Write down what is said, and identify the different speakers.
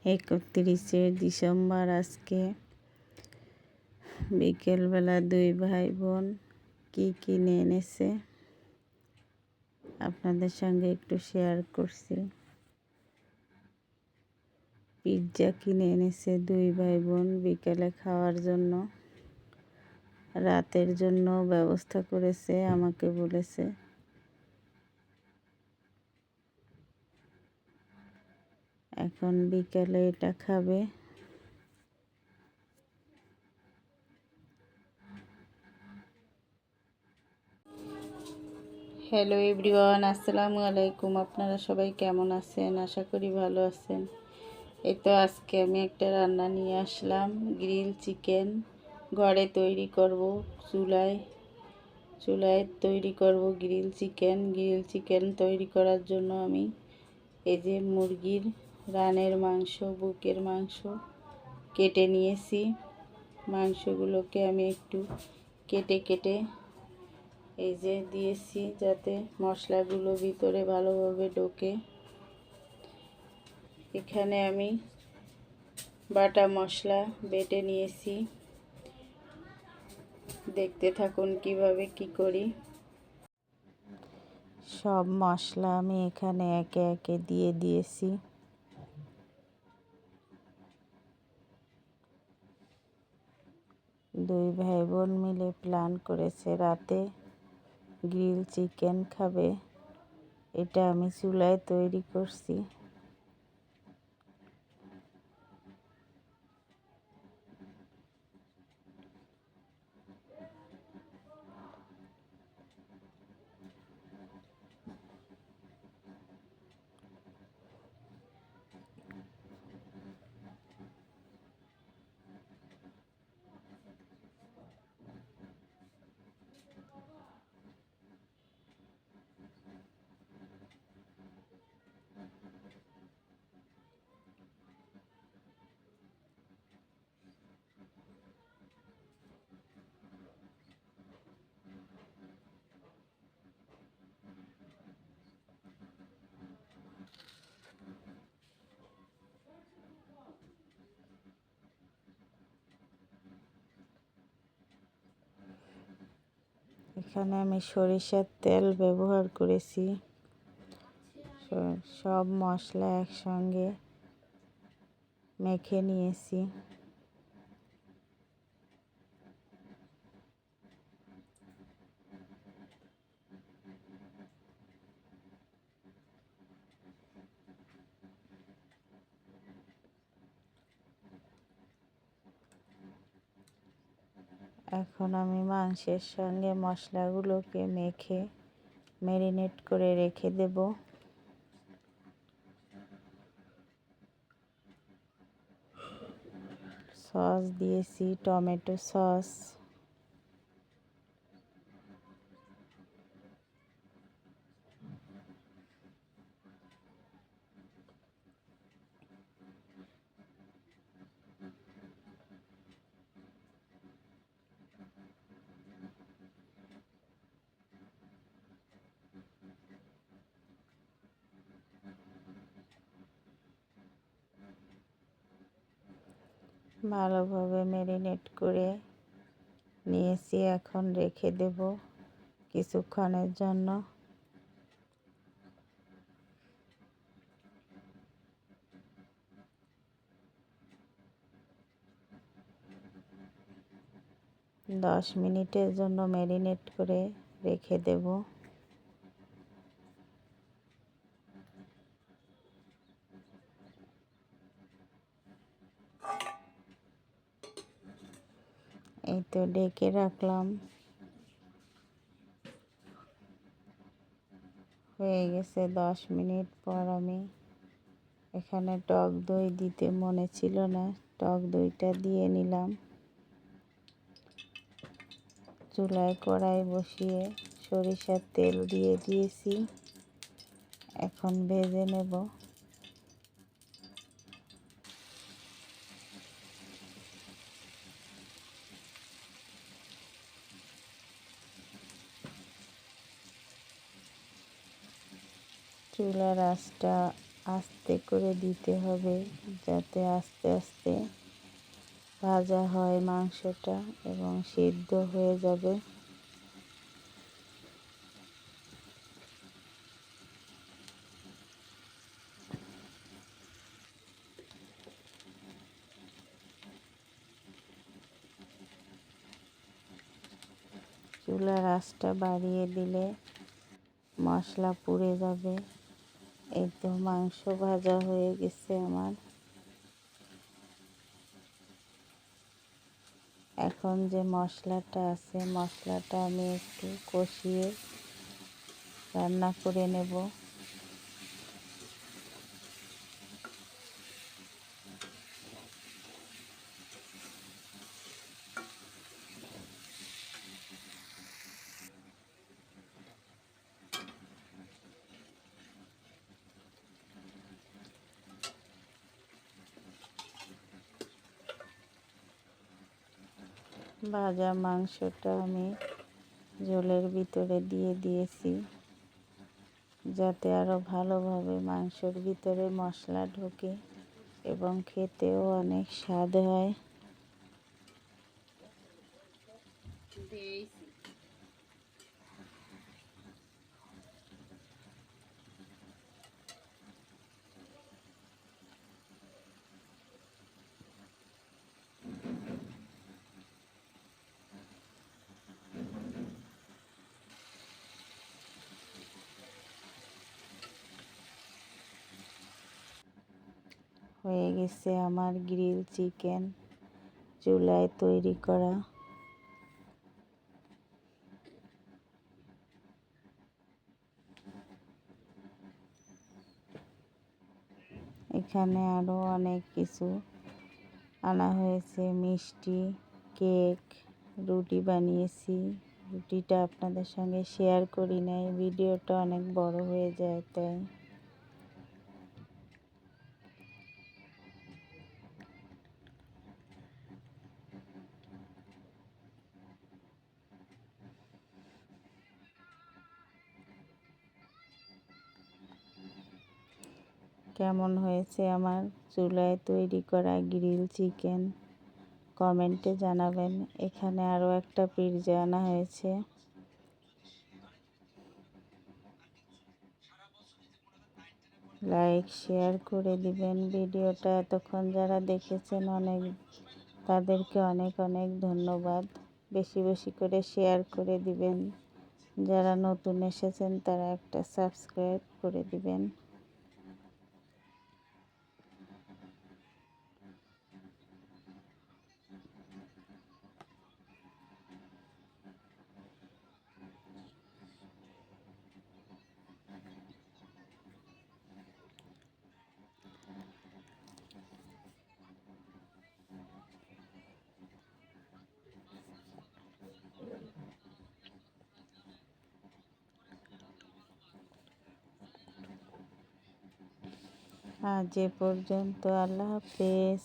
Speaker 1: 31শে December. আজকে বিকেলবেলা দুই ভাই বোন কি কিনে এনেছে আপনাদের সঙ্গে একটু শেয়ার করছি। পিৎজা কিনে এনেছে দুই ভাই বোন বিকেলে খাওয়ার জন্য, রাতের জন্য ব্যবস্থা করেছে, আমাকে বলেছে। এখন বিকেলে এটা খাবে। হ্যালো এভরিওয়ান, আসসালামু আলাইকুম। আপনারা সবাই কেমন আছেন? আশা করি ভালো আছেন। এই তো আজকে আমি একটা রান্না নিয়ে আসলাম, গ্রিল চিকেন। ঘরে তৈরি করব, চুলায় তৈরি করব গ্রিল চিকেন তৈরি করার জন্য আমি এই যে মুরগির রানের মাংস, বুকের মাংস কেটে নিয়েছি। মাংসগুলোকে আমি একটু কেটে এই যে দিয়েছি, যাতে মশলাগুলো ভিতরে ভালোভাবে ঢোকে। এখানে আমি বাটা মশলা বেটে নিয়েছি, দেখতে থাকুন কিভাবে কি করি। সব মশলা আমি এখানে একে একে দিয়ে দিয়েছি। দুই ভাই বোন মিলে প্ল্যান করেছে রাতে গ্রিল চিকেন খাবে। এটা আমি চুলায় তৈরি করছি। এখানে আমি সরিষার তেল ব্যবহার করেছি। সব মশলা একসঙ্গে মেখে নিয়েছি। এখন আমি মাংসের সঙ্গে মশলাগুলোকে মেখে ম্যারিনেট করে রেখে দেব। সস দিয়েছি, টমেটো সস। ভালোভাবে ম্যারিনেট করে নিয়েছি, এখন রেখে দেব কিছুক্ষণের জন্য। দশ মিনিটের জন্য ম্যারিনেট করে রেখে দেব। এই তো ঢেকে রাখলাম, হয়ে গেছে 10 মিনিট পর। আমি এখানে টক দই দিতে মনে ছিল না, টক দইটা দিয়ে নিলাম। চুলায় কড়াই বসিয়ে সরিষার তেল দিয়ে দিয়েছি, এখন ভেজে নেব। চুলার আঁচটা আস্তে করে দিতে হবে, যাতে আস্তে আস্তে ভাজা হয় মাংসটা এবং সিদ্ধ হয়ে যাবে। চুলার আঁচটা বাড়িয়ে দিলে মশলা পুড়ে যাবে। এই তো মাংস ভাজা হয়ে গেছে আমার। এখন যে মশলাটা আছে, মশলাটা আমি একটু কষিয়ে রান্না করে নেব। ভাজা মাংসটা আমি ঝোলের ভিতরে দিয়ে দিয়েছি, যাতে আরো ভালোভাবে মাংসের ভিতরে মশলা ঢোকে এবং খেতেও অনেক স্বাদ হয়। হয়ে গেছে আমার গ্রিল চিকেন চুলায় তৈরি করা। এখানে আরো অনেক কিছু আনা হয়েছে, মিষ্টি, কেক, রুটি বানিয়েছি। রুটিটা আপনাদের সঙ্গে শেয়ার করি নাই, ভিডিওটা অনেক বড় হয়ে যায় তাই। কেমন হয়েছে আমার চুলায় তৈরি করা গ্রিল চিকেন কমেন্টে জানাবেন। এখানে আরো একটা পিৎজা আনা হয়েছে। লাইক শেয়ার করে দিবেন। ভিডিওটা এতক্ষণ যারা দেখেছেন তাদেরকে অনেক অনেক ধন্যবাদ। বেশি বেশি করে শেয়ার করে দিবেন। যারা নতুন এসেছেন তারা একটা সাবস্ক্রাইব করে দিবেন। আজ এ পর্যন্ত, আল্লাহ হাফেজ।